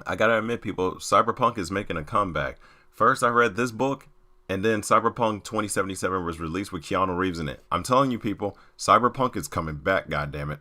I gotta admit, people, cyberpunk is making a comeback. First, I read this book, and then Cyberpunk 2077 was released with Keanu Reeves in it. I'm telling you, people, cyberpunk is coming back. God damn it!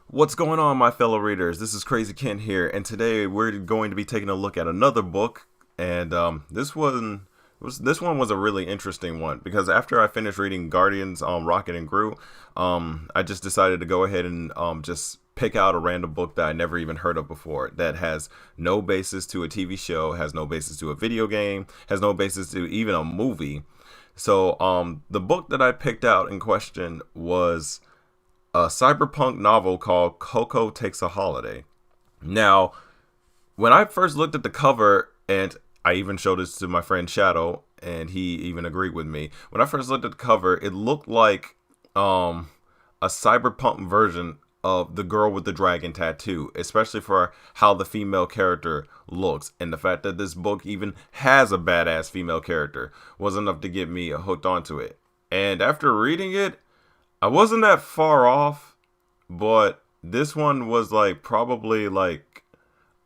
What's going on, my fellow readers? This is Crazy Kent here, and today we're going to be taking a look at another book. And this one was a really interesting one because after I finished reading Guardians, Rocket and Groot, I just decided to go ahead and just pick out a random book that I never even heard of before, that has no basis to a TV show, has no basis to a video game, has no basis to even a movie. So the book that I picked out in question was a cyberpunk novel called Koko Takes a Holiday. Now, when I first looked at the cover, and I even showed this to my friend Shadow, and he even agreed with me. When I first looked at the cover, it looked like a cyberpunk version of The Girl with the Dragon Tattoo, especially for how the female character looks. And the fact that this book even has a badass female character was enough to get me hooked onto it. And after reading it, I wasn't that far off, but this one was like probably like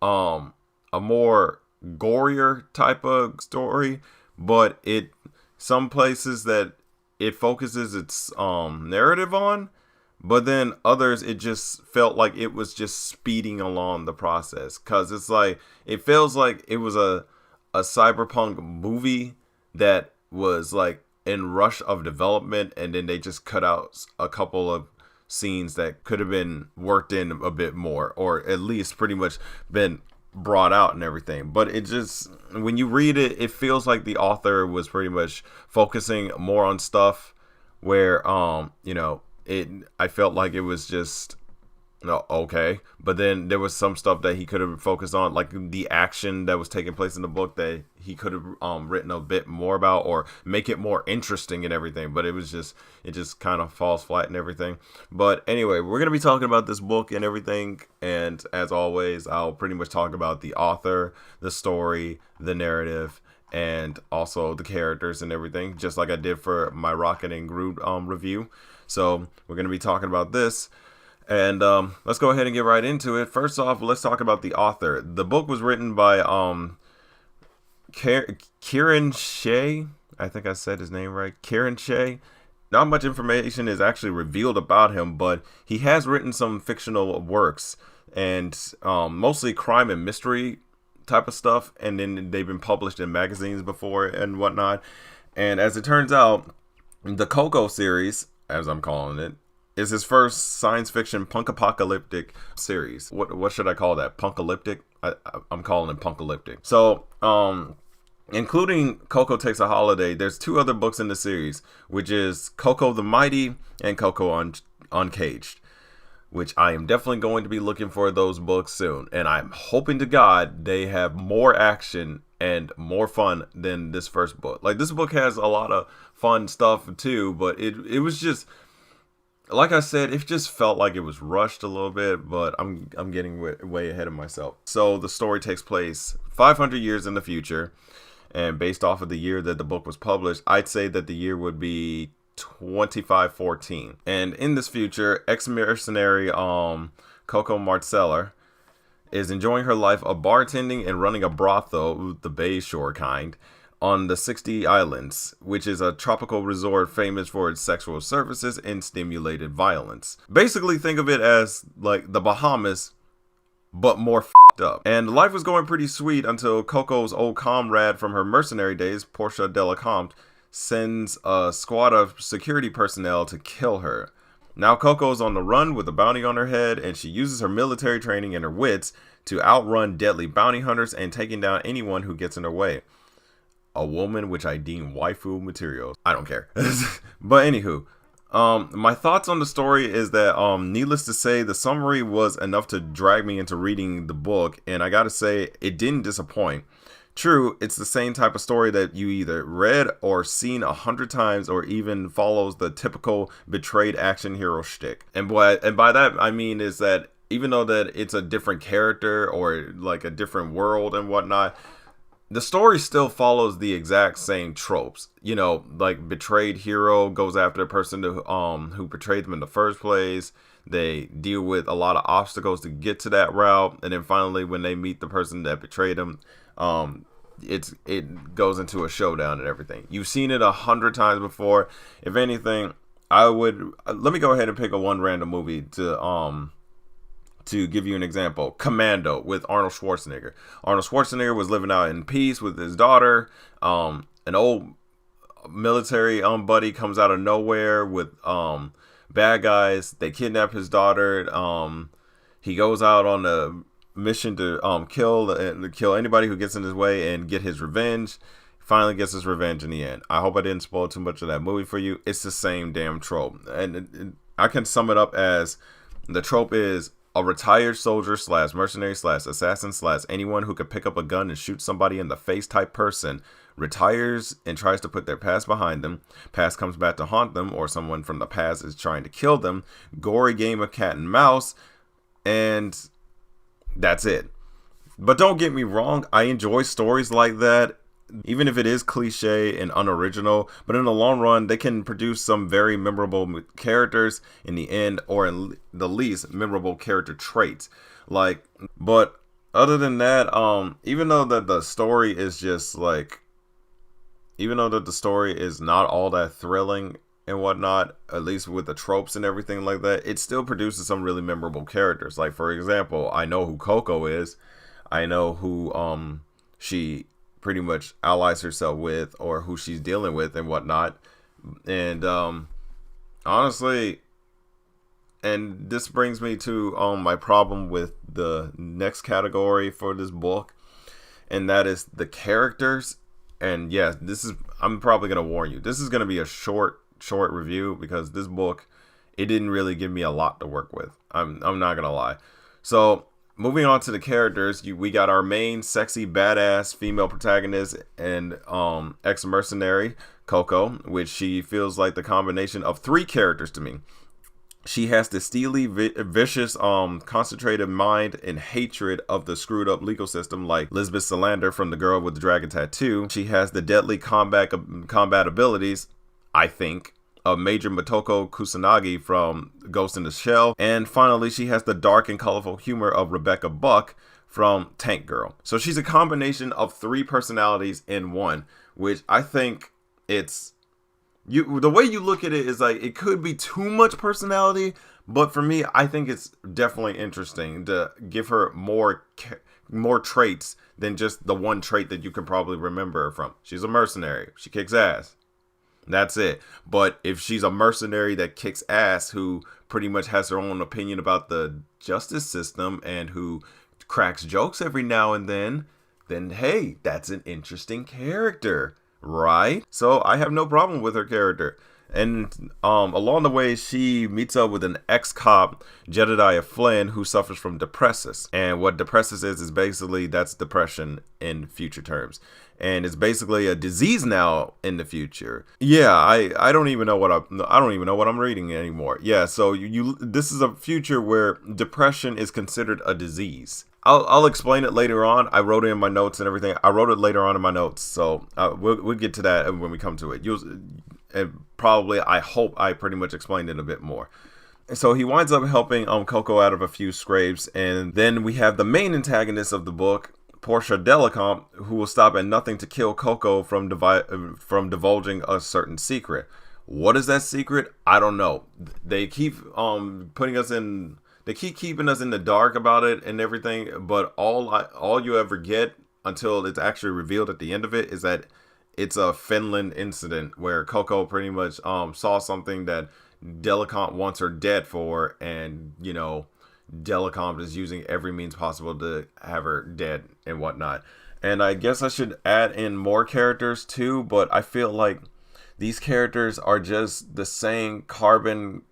a more gorier type of story, but some places that it focuses its narrative on, but then others it just felt like it was just speeding along the process, because it's like it feels like it was a cyberpunk movie that was like in rush of development, and then they just cut out a couple of scenes that could have been worked in a bit more, or at least pretty much been brought out and everything. But it just, when you read it, it feels like the author was pretty much focusing more on stuff where I felt like it was just okay, but then there was some stuff that he could have focused on, like the action that was taking place in the book, that he could have written a bit more about or make it more interesting and everything. But it just kind of falls flat and everything. But anyway, we're gonna be talking about this book and everything, and as always, I'll pretty much talk about the author, the story, the narrative, and also the characters and everything, just like I did for my Rocket and Groot review. So we're gonna be talking about this. And let's go ahead and get right into it. First off, let's talk about the author. The book was written by Kieran Shea. I think I said his name right. Kieran Shea. Not much information is actually revealed about him, but he has written some fictional works, and mostly crime and mystery type of stuff. And then they've been published in magazines before and whatnot. And as it turns out, the Koko series, as I'm calling it, is his first science fiction punk-apocalyptic series. What should I call that? Punkalyptic? I'm calling it punkalyptic. So, including Koko Takes a Holiday, there's two other books in the series, which is Koko the Mighty and Koko Uncaged, which I am definitely going to be looking for those books soon. And I'm hoping to God they have more action and more fun than this first book. Like, this book has a lot of fun stuff too, but it was just, like I said, it just felt like it was rushed a little bit, but I'm getting way ahead of myself. So the story takes place 500 years in the future, and based off of the year that the book was published, I'd say that the year would be 2514. And in this future, ex-mercenary Koko Martstellar is enjoying her life of bartending and running a brothel, the Bay Shore kind, on the 60 Islands, which is a tropical resort famous for its sexual services and stimulated violence. Basically, think of it as like the Bahamas, but more f***ed up. And life was going pretty sweet until Koko's old comrade from her mercenary days, Portia Delacompte, sends a squad of security personnel to kill her. Now Koko's on the run with a bounty on her head, and she uses her military training and her wits to outrun deadly bounty hunters and taking down anyone who gets in her way. A woman which I deem waifu material. I don't care. But anywho, my thoughts on the story is that, needless to say, the summary was enough to drag me into reading the book, and I gotta say, it didn't disappoint. True, it's the same type of story that you either read or seen 100 times, or even follows the typical betrayed action hero shtick. And by that I mean is that even though that it's a different character or like a different world and whatnot, the story still follows the exact same tropes. You know, like betrayed hero goes after the person who betrayed them in the first place. They deal with a lot of obstacles to get to that route, and then finally, when they meet the person that betrayed them, it goes into a showdown and everything. You've seen it 100 times before. If anything, I would let me go ahead and pick a one random movie to give you an example. Commando with Arnold Schwarzenegger. Arnold Schwarzenegger was living out in peace with his daughter. An old military buddy comes out of nowhere with bad guys. They kidnap his daughter. He goes out on a mission to kill anybody who gets in his way and get his revenge. Finally gets his revenge in the end. I hope I didn't spoil too much of that movie for you. It's the same damn trope, and I can sum it up as the trope is a retired soldier / mercenary / assassin / anyone who could pick up a gun and shoot somebody in the face type person retires and tries to put their past behind them. Past comes back to haunt them, or someone from the past is trying to kill them. Gory game of cat and mouse, and that's it. But don't get me wrong, I enjoy stories like that, even if it is cliche and unoriginal. But in the long run, they can produce some very memorable characters in the end, or in the least memorable character traits. But other than that, even though the story is not all that thrilling and whatnot, at least with the tropes and everything like that, it still produces some really memorable characters. Like, for example, I know who Koko is. I know who she pretty much allies herself with, or who she's dealing with and whatnot. And honestly, and this brings me to my problem with the next category for this book, and that is the characters. And yes, I'm probably gonna warn you, this is gonna be a short review, because this book, it didn't really give me a lot to work with. I'm not gonna lie. So moving on to the characters, we got our main sexy badass female protagonist and ex-mercenary, Koko, which she feels like the combination of three characters to me. She has the steely, vicious, concentrated mind and hatred of the screwed up legal system, like Lisbeth Salander from The Girl with the Dragon Tattoo. She has the deadly combat abilities, I think, of Major Motoko Kusanagi from Ghost in the Shell. And finally, she has the dark and colorful humor of Rebecca Buck from Tank Girl. So she's a combination of three personalities in one, which I think the way you look at it is like, it could be too much personality, but for me, I think it's definitely interesting to give her more traits than just the one trait that you can probably remember her from. She's a mercenary. She kicks ass. That's it. But if she's a mercenary that kicks ass, who pretty much has her own opinion about the justice system and who cracks jokes every now and then hey, that's an interesting character, right? So I have no problem with her character. And along the way, she meets up with an ex-cop, Jedediah Flynn, who suffers from depressus. And what depressus is basically, that's depression in future terms. And it's basically a disease now in the future. Yeah, I don't even know what I'm reading anymore. Yeah, so this is a future where depression is considered a disease. I'll explain it later on. I wrote it in my notes and everything. I wrote it later on in my notes, so we'll get to that when we come to it. I hope I pretty much explained it a bit more. So he winds up helping Koko out of a few scrapes, and then we have the main antagonist of the book, Portia Delacompte, who will stop at nothing to kill Koko from divulging a certain secret. What is that secret? I don't know. They keep keeping us in the dark about it and everything, but all you ever get until it's actually revealed at the end of it is that it's a Finland incident where Koko pretty much saw something that Delacompte wants her dead for, and Delacompte is using every means possible to have her dead and whatnot. And I guess I should add in more characters too, but I feel like these characters are just the same carbon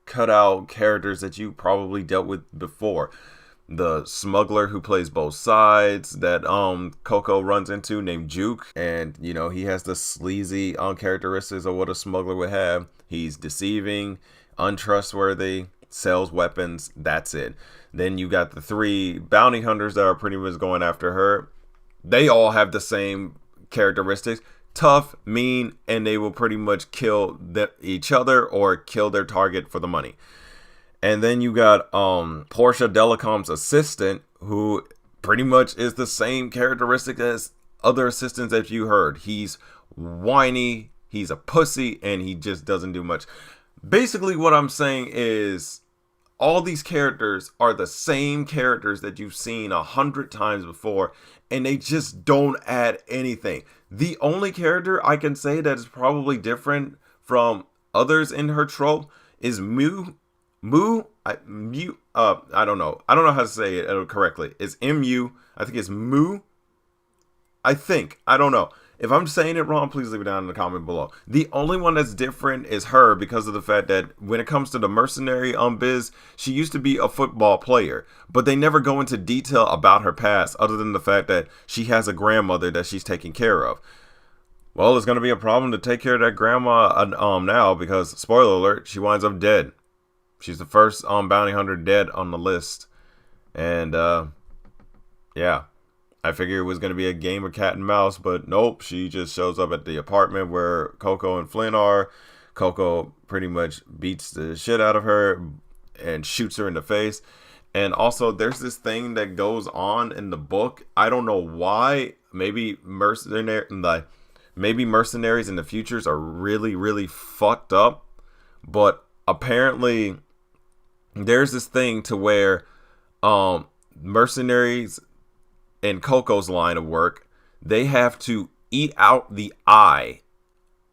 cutout characters that you probably dealt with before. The smuggler who plays both sides that Koko runs into, named Juke, and he has the sleazy characteristics of what a smuggler would have. He's deceiving, untrustworthy, sells weapons. That's it. Then you got the three bounty hunters that are pretty much going after her. they all have the same characteristics: tough, mean, and they will pretty much kill each other or kill their target for the money. And then you got Portia Delacompte's assistant, who pretty much is the same characteristic as other assistants that you heard. He's whiny, he's a pussy, and he just doesn't do much. Basically, what I'm saying is all these characters are the same characters that you've seen 100 times before, and they just don't add anything. The only character I can say that is probably different from others in her trope is Mu. I don't know. I don't know how to say it correctly. It's M-U. I think it's Mu. I don't know. If I'm saying it wrong, please leave it down in the comment below. The only one that's different is her, because of the fact that when it comes to the mercenary biz, she used to be a football player, but they never go into detail about her past other than the fact that she has a grandmother that she's taking care of. Well, it's going to be a problem to take care of that grandma now, because, spoiler alert, she winds up dead. She's the first bounty hunter dead on the list. And, yeah. I figured it was going to be a game of cat and mouse, but nope. She just shows up at the apartment where Koko and Flynn are. Koko pretty much beats the shit out of her and shoots her in the face. And also, there's this thing that goes on in the book. I don't know why. Maybe mercenaries in the futures are really, really fucked up. But apparently, there's this thing to where mercenaries in Koko's line of work, they have to eat out the eye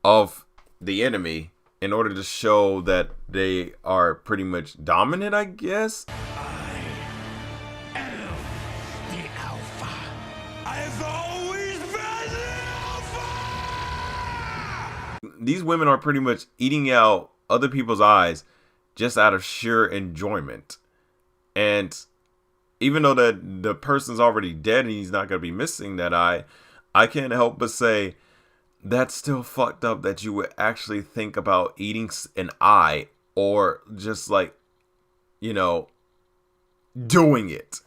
of the enemy in order to show that they are pretty much dominant, I guess. I am the Alpha. I've always been the Alpha! These women are pretty much eating out other people's eyes just out of sheer enjoyment. And even though that the person's already dead and he's not going to be missing that eye, I can't help but say that's still fucked up that you would actually think about eating an eye, or just like, doing it.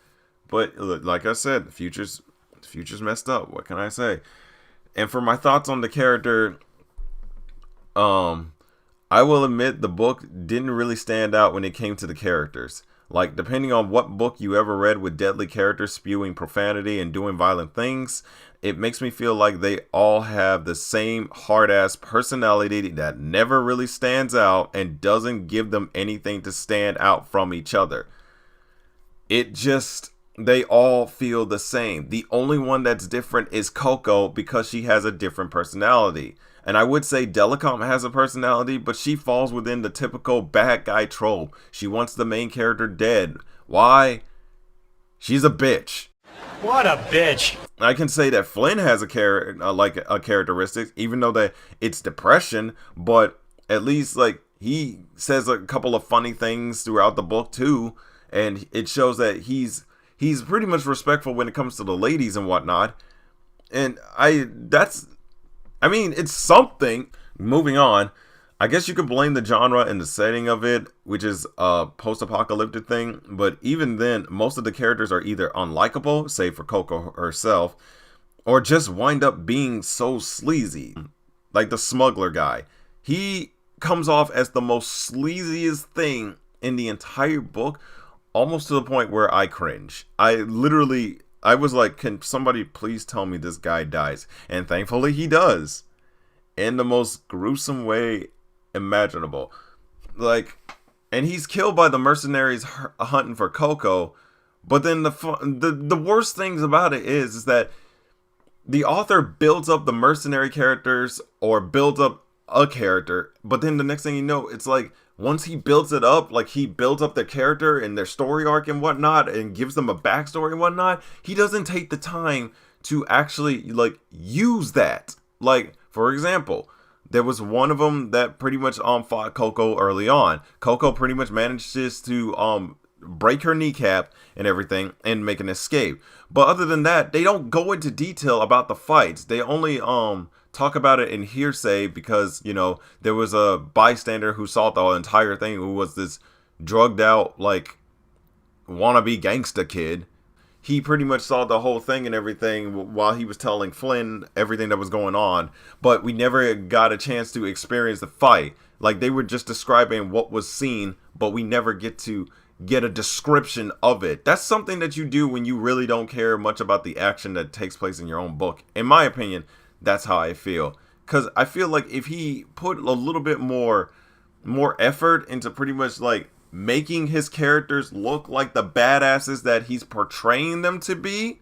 But like I said, the future's messed up. What can I say? And for my thoughts on the character, I will admit the book didn't really stand out when it came to the characters. Like, depending on what book you ever read with deadly characters spewing profanity and doing violent things, it makes me feel like they all have the same hard-ass personality that never really stands out and doesn't give them anything to stand out from each other. They all feel the same. The only one that's different is Koko, because she has a different personality. And I would say Delacompte has a personality, but she falls within the typical bad guy trope. She wants the main character dead. Why? She's a bitch. What a bitch. I can say that Flynn has a characteristic, even though that it's depression, but at least he says a couple of funny things throughout the book too, and it shows that he's pretty much respectful when it comes to the ladies and whatnot. And it's something. Moving on, I guess you could blame the genre and the setting of it, which is a post-apocalyptic thing. But even then, most of the characters are either unlikable, save for Koko herself, or just wind up being so sleazy. Like the smuggler guy. He comes off as the most sleaziest thing in the entire book, almost to the point where I cringe. I was like, can somebody please tell me this guy dies? And thankfully he does. In the most gruesome way imaginable. And he's killed by the mercenaries hunting for Koko. But then the worst things about it is that the author builds up the mercenary characters, or builds up a character. But then the next thing you know, it's like, once he builds it up, he builds up their character and their story arc and whatnot, and gives them a backstory and whatnot, he doesn't take the time to actually use that. For example, there was one of them that pretty much fought Koko early on. Koko pretty much manages to break her kneecap and everything and make an escape. But other than that, they don't go into detail about the fights. They only talk about it in hearsay because, there was a bystander who saw the entire thing, who was this drugged out, wannabe gangsta kid. he pretty much saw the whole thing and everything while he was telling Flynn everything that was going on, but we never got a chance to experience the fight. Like, they were just describing what was seen, but we never get to get a description of it. That's something that you do when you really don't care much about the action that takes place in your own book. In my opinion, that's how I feel. Because I feel like if he put a little bit more effort into pretty much like making his characters look like the badasses that he's portraying them to be,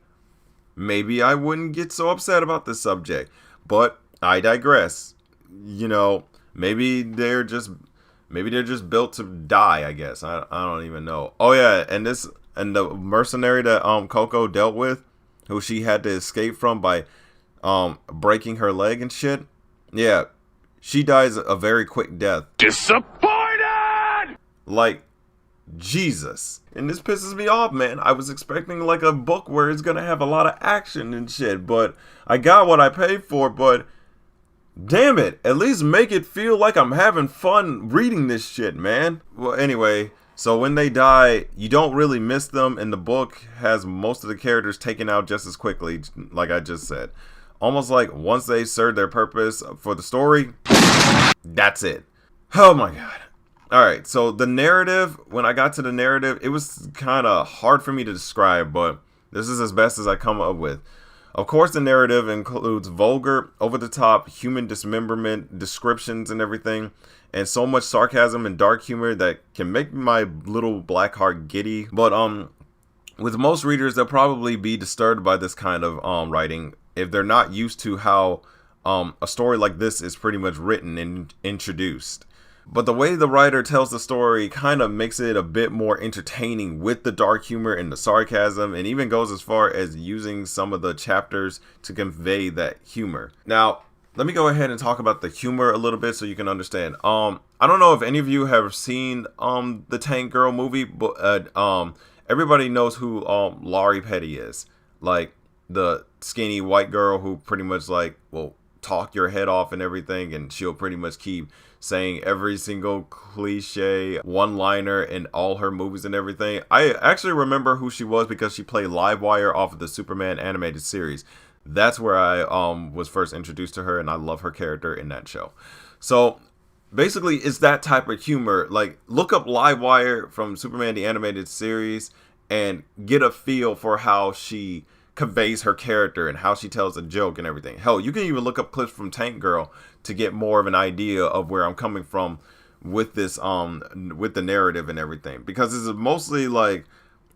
maybe I wouldn't get so upset about this subject. But I digress. You know, maybe they're just built to die, I guess. I don't even know. Oh yeah, and the mercenary that Koko dealt with, who she had to escape from by breaking her leg and shit. Yeah, she dies a very quick death. Disappointed! Like, Jesus. And this pisses me off, man. I was expecting like a book where it's gonna have a lot of action and shit, but I got what I paid for, but damn it, at least make it feel like I'm having fun reading this shit, man. Well, anyway, so when they die, you don't really miss them, and the book has most of the characters taken out just as quickly, like I just said. Almost like once they serve their purpose for the story, that's it. Oh my god. Alright, so the narrative, when I got to the narrative, it was kind of hard for me to describe, but this is as best as I come up with. Of course, the narrative includes vulgar, over-the-top human dismemberment, descriptions and everything, and so much sarcasm and dark humor that can make my little black heart giddy. But with most readers, they'll probably be disturbed by this kind of writing if they're not used to how a story like this is pretty much written and introduced. But the way the writer tells the story kind of makes it a bit more entertaining with the dark humor and the sarcasm, and even goes as far as using some of the chapters to convey that humor. Now, let me go ahead and talk about the humor a little bit so you can understand. I don't know if any of you have seen the Tank Girl movie, but everybody knows who Laurie Petty is. Like, the skinny white girl who pretty much like will talk your head off and everything, and she'll pretty much keep saying every single cliche one-liner in all her movies and everything. I actually remember who she was because she played Livewire off of the Superman animated series. That's where I was first introduced to her, and I love her character in that show. So basically, it's that type of humor. Like, look up Livewire from Superman the animated series and get a feel for how she conveys her character and how she tells a joke and everything. Hell, you can even look up clips from Tank Girl to get more of an idea of where I'm coming from with this with the narrative and everything, because it's mostly like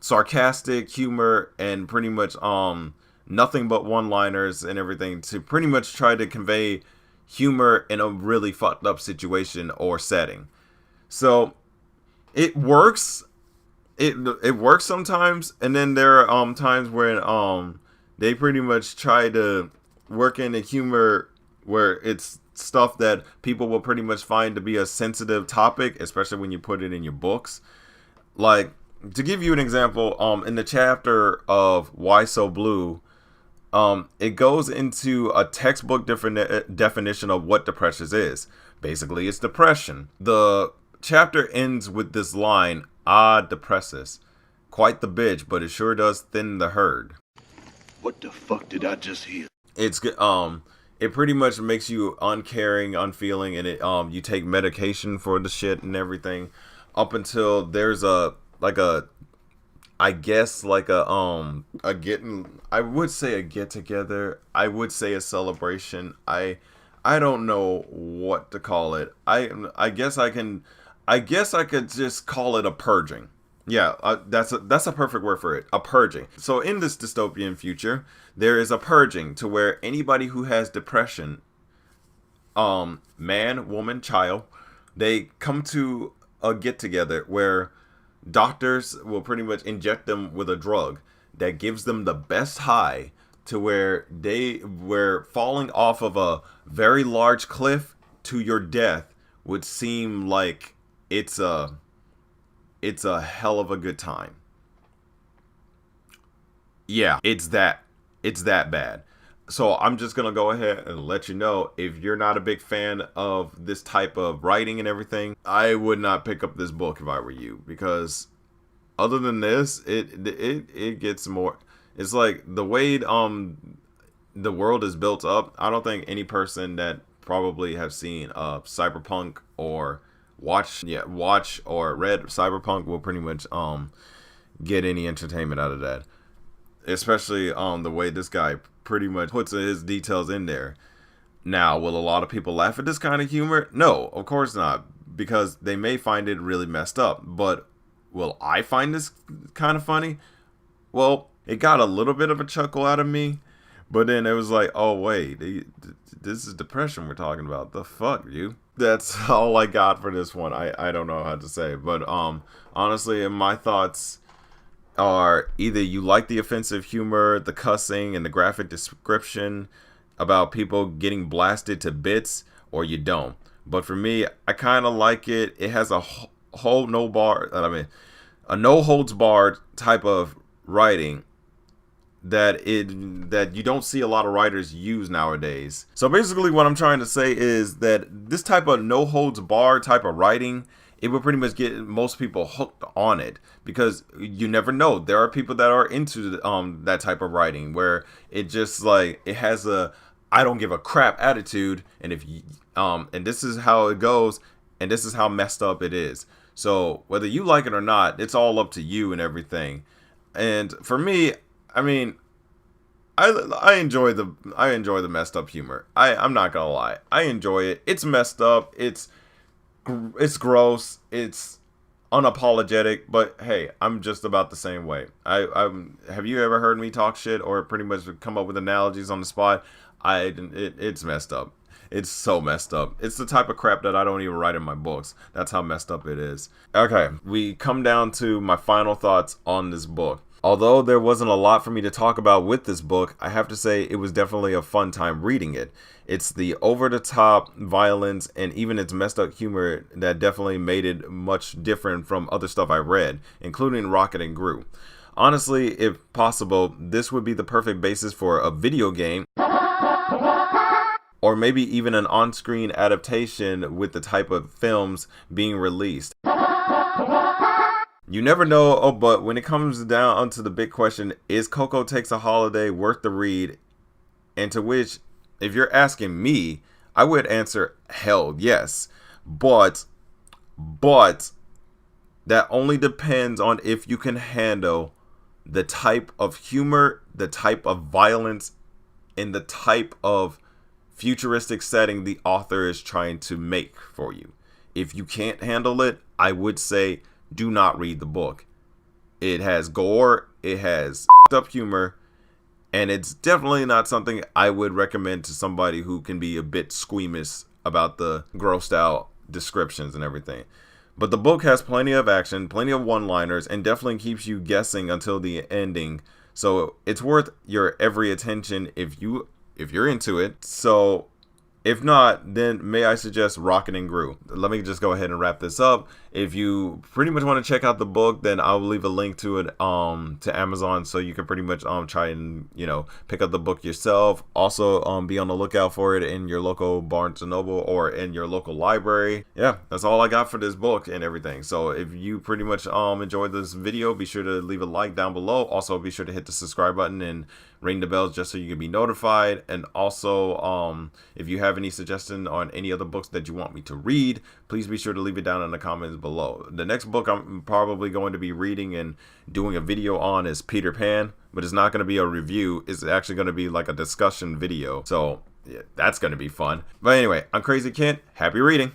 sarcastic humor and pretty much nothing but one-liners and everything to pretty much try to convey humor in a really fucked up situation or setting. So it works. It works sometimes, and then there are times when they pretty much try to work in the humor where it's stuff that people will pretty much find to be a sensitive topic, especially when you put it in your books. Like, to give you an example, in the chapter of Why So Blue, it goes into a textbook definition of what depression is. Basically, it's depression. The chapter ends with this line, "Ah, depresses. Quite the bitch, but it sure does thin the herd." What the fuck did I just hear? It's it pretty much makes you uncaring, unfeeling, and it you take medication for the shit and everything, up until there's I would say a get together. I would say a celebration. I don't know what to call it. I guess I could just call it a purging. Yeah, that's a perfect word for it. A purging. So in this dystopian future, there is a purging to where anybody who has depression, man, woman, child, they come to a get together where doctors will pretty much inject them with a drug that gives them the best high to where falling off of a very large cliff to your death would seem like it's a hell of a good time. Yeah, it's that bad. So I'm just gonna go ahead and let you know, if you're not a big fan of this type of writing and everything, I would not pick up this book if I were you, because other than this, it gets more. It's like the way the world is built up. I don't think any person that probably have seen Cyberpunk or watch or read Cyberpunk will pretty much get any entertainment out of that. Especially the way this guy pretty much puts his details in there. Now, will a lot of people laugh at this kind of humor? No, of course not, because they may find it really messed up. But will I find this kind of funny? Well, it got a little bit of a chuckle out of me, but then it was like, oh wait, this is depression we're talking about. The fuck, you? That's all I got for this one. I don't know how to say, but honestly, my thoughts are either you like the offensive humor, the cussing, and the graphic description about people getting blasted to bits, or you don't. But for me, I kind of like it. It has a a no holds barred type of writing that you don't see a lot of writers use nowadays. So basically what I'm trying to say is that this type of no holds barred type of writing, it will pretty much get most people hooked on it, because you never know. There are people that are into that type of writing where it just like, it has a I don't give a crap attitude, and if you, and this is how it goes, and this is how messed up it is. So whether you like it or not, it's all up to you and everything. And for me, I mean, I enjoy the messed up humor. I'm not gonna lie, I enjoy it. It's messed up. It's gross. It's unapologetic. But hey, I'm just about the same way. Have you ever heard me talk shit or pretty much come up with analogies on the spot? It's messed up. It's so messed up. It's the type of crap that I don't even write in my books. That's how messed up it is. Okay, we come down to my final thoughts on this book. Although there wasn't a lot for me to talk about with this book, I have to say it was definitely a fun time reading it. It's the over-the-top violence and even its messed up humor that definitely made it much different from other stuff I read, including Rocket and Gru. Honestly, if possible, this would be the perfect basis for a video game, or maybe even an on-screen adaptation with the type of films being released. You never know, but when it comes down to the big question, is Koko Takes a Holiday worth the read? And to which, if you're asking me, I would answer hell yes. But that only depends on if you can handle the type of humor, the type of violence, and the type of futuristic setting the author is trying to make for you. If you can't handle it, I would say do not read the book. It has gore, it has up humor, and it's definitely not something I would recommend to somebody who can be a bit squeamish about the grossed out descriptions and everything. But the book has plenty of action, plenty of one-liners, and definitely keeps you guessing until the ending. So it's worth your every attention if you're into it. So if not, then may I suggest Rocket and Gru. Let me just go ahead and wrap this up. If you pretty much want to check out the book, then I'll leave a link to it to Amazon, so you can pretty much try and pick up the book yourself. Also be on the lookout for it in your local Barnes & Noble or in your local library. Yeah, that's all I got for this book and everything. So if you pretty much enjoyed this video, be sure to leave a like down below. Also be sure to hit the subscribe button and ring the bell just so you can be notified. And also if you have any suggestion on any other books that you want me to read, please be sure to leave it down in the comments below. The next book I'm probably going to be reading and doing a video on is Peter Pan, but it's not going to be a review. It's actually going to be like a discussion video. So yeah, that's going to be fun. But anyway, I'm Crazy Kent. Happy reading.